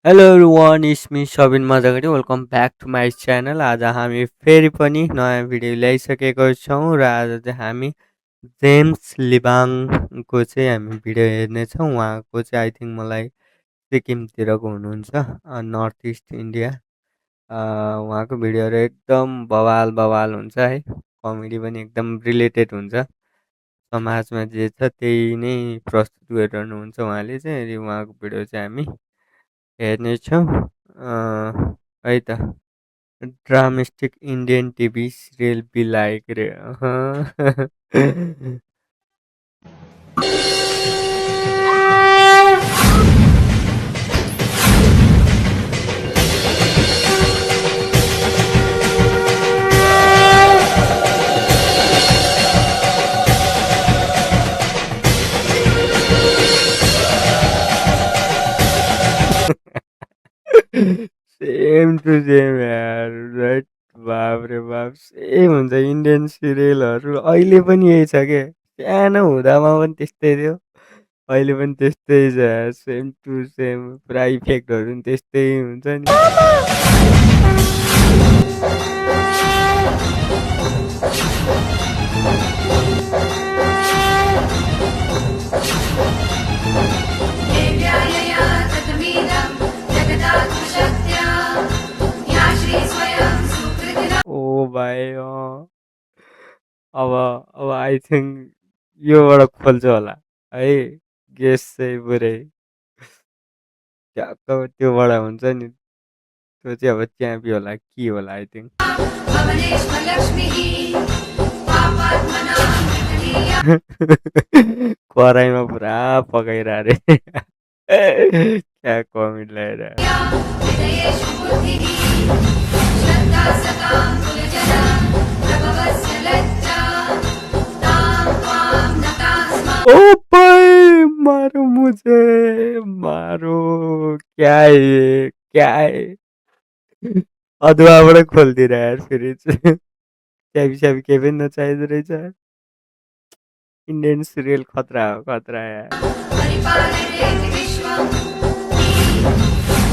Hello everyone, it's me Sabin Majagari. Welcome back to my channel. आज हामी फेरि पनि नयाँ भिडियो ल्याइसकेको छौँ र आज चाहिँ हामी जेम्स लिबाङको चाहिँ हामी भिडियो हेर्नेछौँ। उहाँको चाहिँ आई थिङ्क मलाई सिक्किमतिरको हुनुहुन्छ, नर्थ इस्ट इन्डिया। उहाँको भिडियोहरू एकदम बवाल बवाल हुन्छ है, कमेडी पनि एकदम रिलेटेड हुन्छ। समाजमा जे छ त्यही नै प्रस्तुत गरिरहनुहुन्छ उहाँले चाहिँ। अनि उहाँको भिडियो चाहिँ हामी हेर्नेछौँ है त। Dramatic Indian TV serial be like रे सेम टु सेम यार, राइट। बाप रे बाप, सेम हुन्छ इन्डियन सिरियलहरू। अहिले पनि यही छ के, सानो हुँदामा पनि त्यस्तै थियो, अहिले पनि त्यस्तै छ। सेम टु सेम, पुरा इफेक्टहरू पनि त्यस्तै हुन्छ नि। देव्यायया ततमीदं जगदात्मशक्त्या या श्री स्वयं सुकृतिना। ओ भाइ अब आई थिङ्क योबाट खोल्छ होला है, गेस चाहिँ पुरै ट्याक्क त्योबाट हुन्छ नि। त्यो चाहिँ अब च्याम्पी होला के होला आई थिङ्क। भवनेश्वरलक्ष्मीः पापात्मनां विकलीया कराईमा पुरा पकाइरह रे क्या कमेडी लगाइरह। हृदयेषु बुद्धिः श्रद्धा सतां कुलजना प्रभवस्य लज्जा तां त्वां नतां स्म। ओ भाई मारो मुझे, मारो। क्या है ये, क्या है। अदुवाबाट खोलिदिएर यार फेरि चाहिँ च्याबी स्याबी केही पनि नचाहिँदो रहेछ। इन्डियन सिरियल खतरा हो, खतरा यार। परिपालयेति विश्वं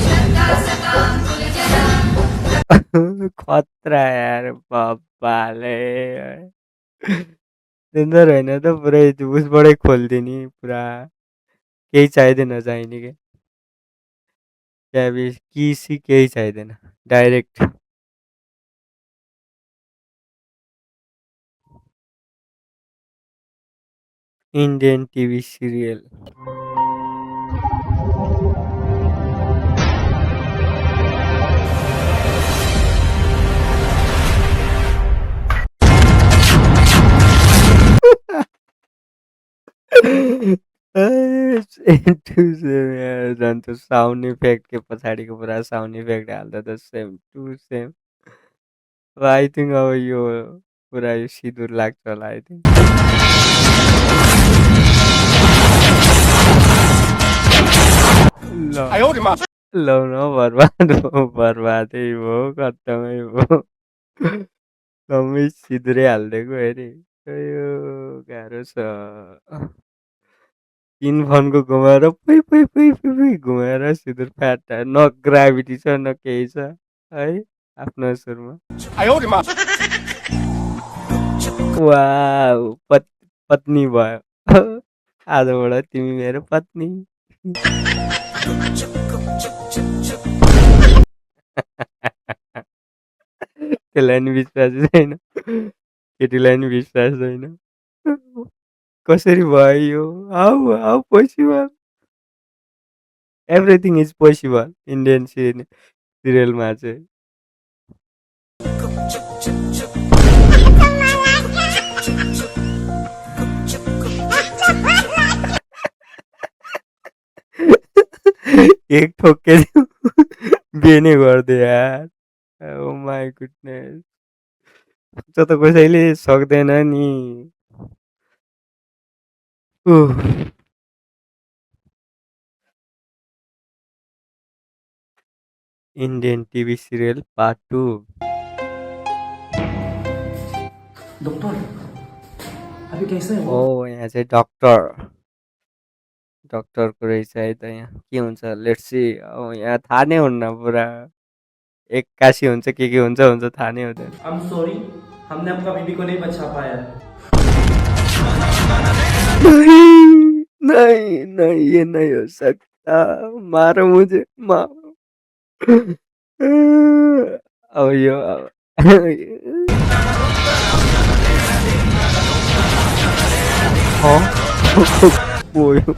श्रद्धा सतां कुलजना। खतरा यार बाबाले। डेन्जर होइन त, पुरै उसबाटै खोलिदिने पुरा, केही चाहिँदैन चाहिने के, च्याबी किसी केही चाहिँदैन, direct Indian TV serial. Same to same यार, झन् त्यो साउन्ड इफेक्ट के पछाडिको पुरा साउन्ड इफेक्ट हाल्दा त सेम टु सेम। अब आई थिङ्क अब यो पुरा यो सिँदुर लाग्छ होला आई थिङ्क। ल ल न, बर्बाद भयो, बर्बादै भयो, खत्तमै भयो। सबै सिँदुरै हालिदिएको अरे। यो गाह्रो छ। तिन फनको घुमाएर पुइ पुइ पुइ पुइ पुइ घुमाएर सिँदुर फ्याट, न ग्राभिटी छ न केही छ है आफ्नो सुरमा। वाउ, पत्नी भयो आजबाट तिमी मेरो पत्नी। त्यसलाई नि विश्वास छैन, केटीलाई नि विश्वास छैन। कसरी भयो यो, how how possible. Everything is possible Indian सिरियलमा चाहिँ। एक ठोके बिहे नै गरिदियो यार। ओ माई गुडनेस, त्यो त कसैले सक्दैन नि। Indian TV serial part 2। Doctor अभी कैसे हो? ओ यहाँ चाहिँ डक्टर डक्टरको रहेछ है त यहाँ के हुन्छ लेट्स सी। अब यहाँ थाहा नै हुन्न पुरा एक्कासी हुन्छ के हुन्छ हुन्छ थाहा नै हुँदैन। I'm sorry, हमने आपका बीबी को नहीं बचा पाया। नहीं नहीं नहीं ये नहीं हो सकता, मारो मुझे मारो। अब यो गयो।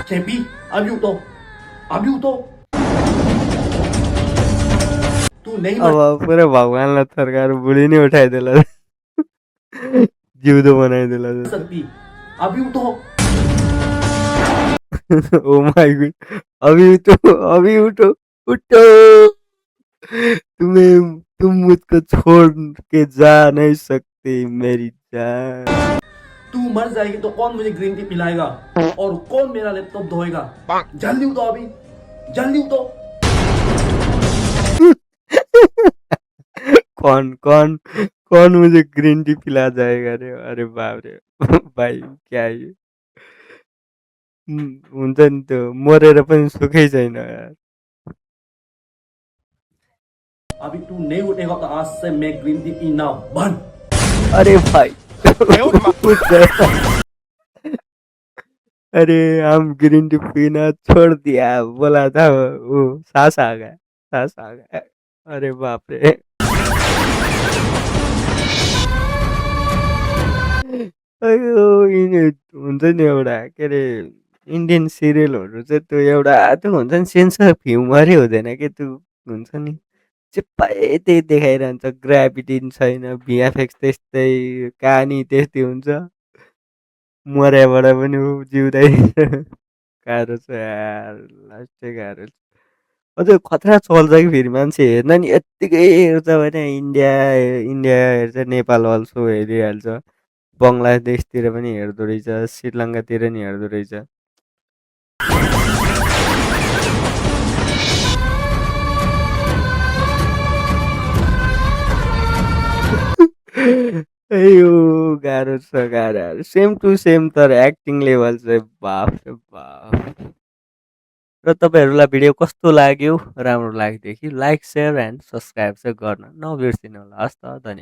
चैपी, अभी उठो, अभी उठो। तू नहीं मर अब पुरा भगवानलाई थर्काएर बुढी नै उठाइदेला जिउँदो बनाइदेला जस्तो। सकती, अभी उठो। ओ माय गॉड, अभी उठो उठो, तुम मुझको छोड़ के जा नहीं सकती मेरी जान। तू मर जाएगी तो कौन मुझे ग्रीन टी पिलाएगा और कौन मेरा लैपटॉप धोएगा? जल्दी उठो अभी, जल्दी उठो। कौन कौन कौन मुझे ग्रीन टी पिला जाएगा रे? अरे बाप रे भाइ क्या यो? हुन्छ नि त्यो मरेर पनि सुखै छैन यार। अभी तू नहीं उठेगा तो आज से मैं ग्रीन टी पीना बंद। अरे भाई उठ गया। अरे हम ग्रीन टी पीना छोड़ दिया, बोला था वो सास आ गया, सास आ गया। अरे बाप रे। अयो यिनी हुन्छ नि एउटा के अरे इन्डियन सिरियलहरू चाहिँ त्यो एउटा त्यो हुन्छ नि सेन्स अफ ह्युमरै हुँदैन कि त्यो हुन्छ नि जे पाए त्यही देखाइरहन्छ, ग्राभिटी छैन, भिएफएक्स त्यस्तै, कहानी त्यस्तै हुन्छ, मर्याबाट पनि ऊ जिउँदै गाह्रो छ यार, लास्टै गाह्रो छ। अझ खतरा चल्छ कि फेरि मान्छे हेर्न नि यत्तिकै हेर्छ भने इन्डिया इन्डिया हेर्छ, नेपाल अल्सो हेरिहाल्छ, बङ्गलादेशतिर पनि हेर्दो रहेछ, श्रीलङ्कातिर नि हेर्दो रहेछ। अयो गाह्रो छ गाह्रो, सेम टु सेम तर एक्टिङ लेभल चाहिँ बाफ रे बाफ। र तपाईँहरूलाई भिडियो कस्तो लाग्यो? राम्रो लाग्यो देखि लाइक, सेयर एन्ड सब्सक्राइब चाहिँ गर्न नबिर्सिनु होला। हस् त, धन्यवाद।